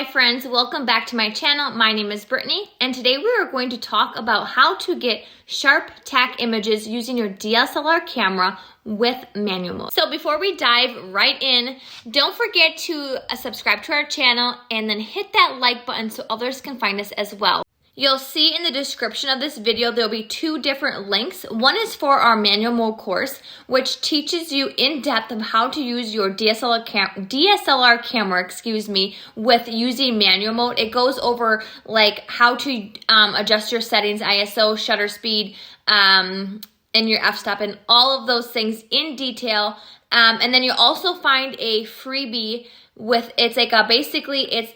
Hi friends, welcome back to my channel. My name is Brittany, and today we are going to talk about how to get sharp tack images using your DSLR camera with manual mode. So before we dive right in, don't forget to subscribe to our channel and then hit that like button so others can find us as well. You'll see in the description of this video, there'll be two different links. One is for our manual mode course, which teaches you in depth of how to use your DSLR camera, with using manual mode. It goes over like how to adjust your settings, ISO, shutter speed, and your f-stop and all of those things in detail. And then you'll also find a freebie with, it's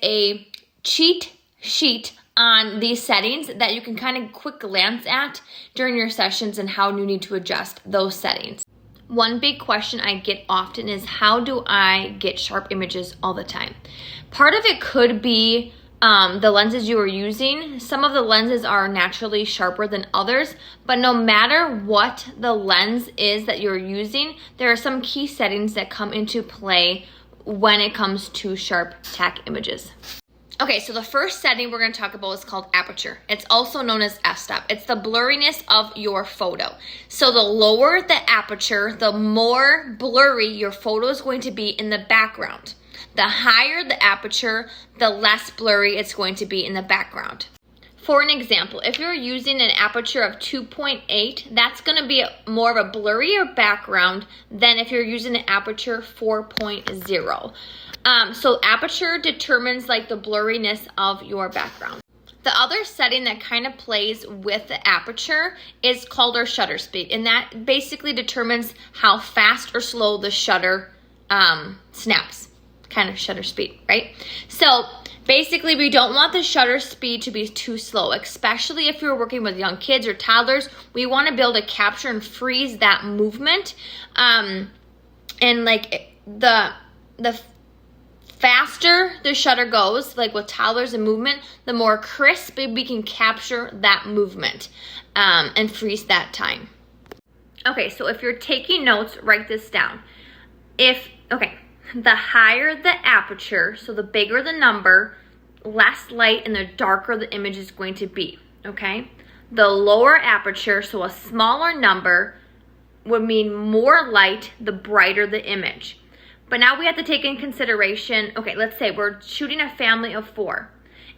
a cheat sheet on these settings that you can kind of quick glance at during your sessions and how you need to adjust those settings. One big question I get often is, how do I get sharp images all the time? Part of it could be the lenses you are using. Some of the lenses are naturally sharper than others, but no matter what the lens is that you're using, there are some key settings that come into play when it comes to sharp tack images. Okay, so the first setting we're going to talk about is called aperture. It's also known as f-stop. It's the blurriness of your photo. So the lower the aperture, the more blurry your photo is going to be in the background. The higher the aperture, the less blurry it's going to be in the background. For an example, if you're using an aperture of 2.8, that's going to be more of a blurrier background than if you're using an aperture 4.0. So aperture determines like the blurriness of your background. The other setting that kind of plays with the aperture is called our shutter speed, and that basically determines how fast or slow the shutter snaps, kind of shutter speed, right? So basically, we don't want the shutter speed to be too slow, especially if you're working with young kids or toddlers. We want to be able to capture and freeze that movement. And like the faster the shutter goes, like with toddlers and movement, the more crisp we can capture that movement and freeze that time. Okay, so if you're taking notes, write this down. The higher the aperture, so the bigger the number, less light and the darker the image is going to be, okay? The lower aperture, so a smaller number, would mean more light, the brighter the image. But now we have to take in consideration, okay, let's say we're shooting a family of 4.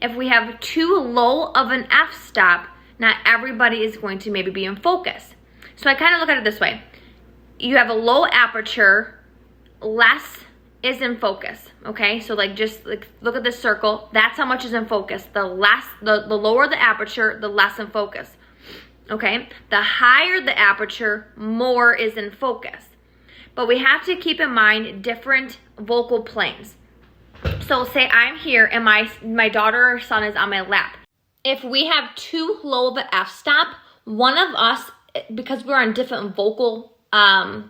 If we have too low of an f-stop, not everybody is going to maybe be in focus. So I kind of look at it this way. You have a low aperture, less is in focus, okay? So just look at this circle. That's how much is in focus. The lower the aperture, the less in focus, okay? The higher the aperture, more is in focus. But we have to keep in mind different focal planes. So say I'm here and my daughter or son is on my lap. If we have too low of an f-stop, one of us, because we're on different focal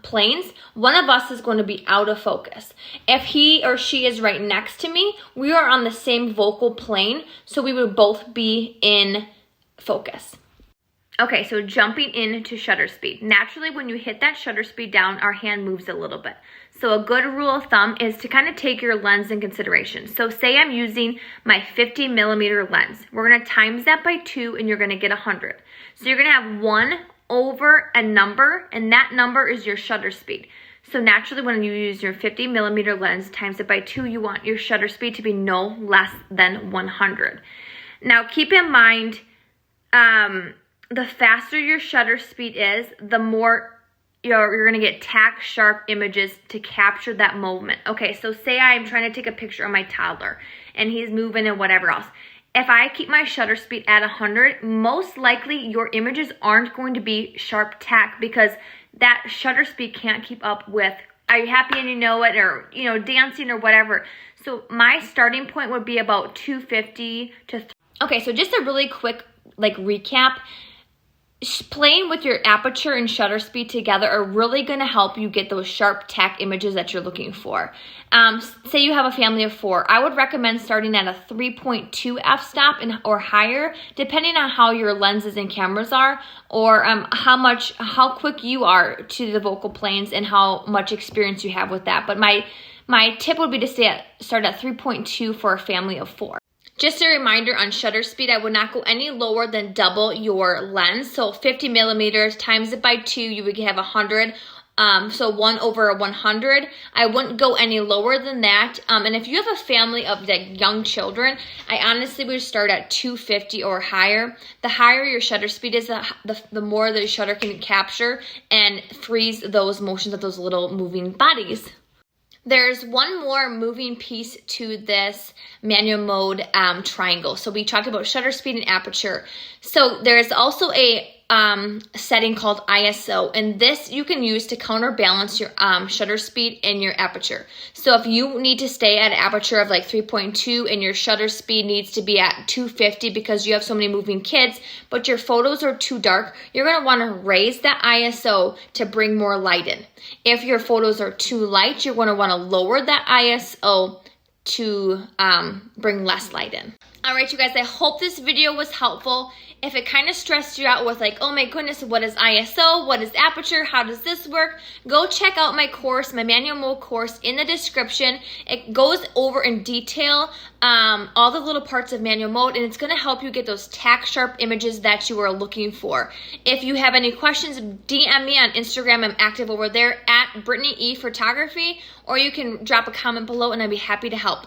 planes, one of us is going to be out of focus. If he or she is right next to me, we are on the same focal plane, so we would both be in focus. Okay, so jumping into shutter speed. Naturally, when you hit that shutter speed down, our hand moves a little bit. So a good rule of thumb is to kind of take your lens in consideration. So say I'm using my 50 millimeter lens. We're going to times that by 2 and you're going to get 100. So you're going to have 1 over a number, and that number is your shutter speed. So naturally, when you use your 50 millimeter lens times it by 2, you want your shutter speed to be no less than 100. Now keep in mind, the faster your shutter speed is, the more you're going to get tack sharp images to capture that movement. Okay, so say I'm trying to take a picture of my toddler and he's moving and whatever else. If I keep my shutter speed at 100, most likely your images aren't going to be sharp tack because that shutter speed can't keep up with "Are you happy and you know it?" or dancing or whatever. So my starting point would be about 250 to Okay, so just a really quick recap. Playing with your aperture and shutter speed together are really going to help you get those sharp tack images that you're looking for. Say you have a family of 4. I would recommend starting at a 3.2 f-stop or higher, depending on how your lenses and cameras are, or how quick you are to the focal planes and how much experience you have with that. But my My tip would be to start at 3.2 for a family of 4. Just a reminder on shutter speed, I would not go any lower than double your lens. So 50 millimeters, times it by 2, you would have 100. So 1/100. I wouldn't go any lower than that. And if you have a family of like young children, I honestly would start at 250 or higher. The higher your shutter speed is, the more the shutter can capture and freeze those motions of those little moving bodies. There's one more moving piece to this manual mode triangle. So we talked about shutter speed and aperture. So there's also a setting called ISO, and this you can use to counterbalance your shutter speed and your aperture. So if you need to stay at an aperture of like 3.2 and your shutter speed needs to be at 250 because you have so many moving kids, but your photos are too dark, you're going to want to raise that ISO to bring more light in. If your photos are too light, you're going to want to lower that ISO to bring less light in. All right, you guys, I hope this video was helpful. If it kind of stressed you out with like, oh my goodness, what is ISO? What is aperture? How does this work? Go check out my course, my manual mode course in the description. It goes over in detail all the little parts of manual mode, and it's going to help you get those tack sharp images that you are looking for. If you have any questions, DM me on Instagram. I'm active over there at Brittany E Photography, or you can drop a comment below and I'd be happy to help.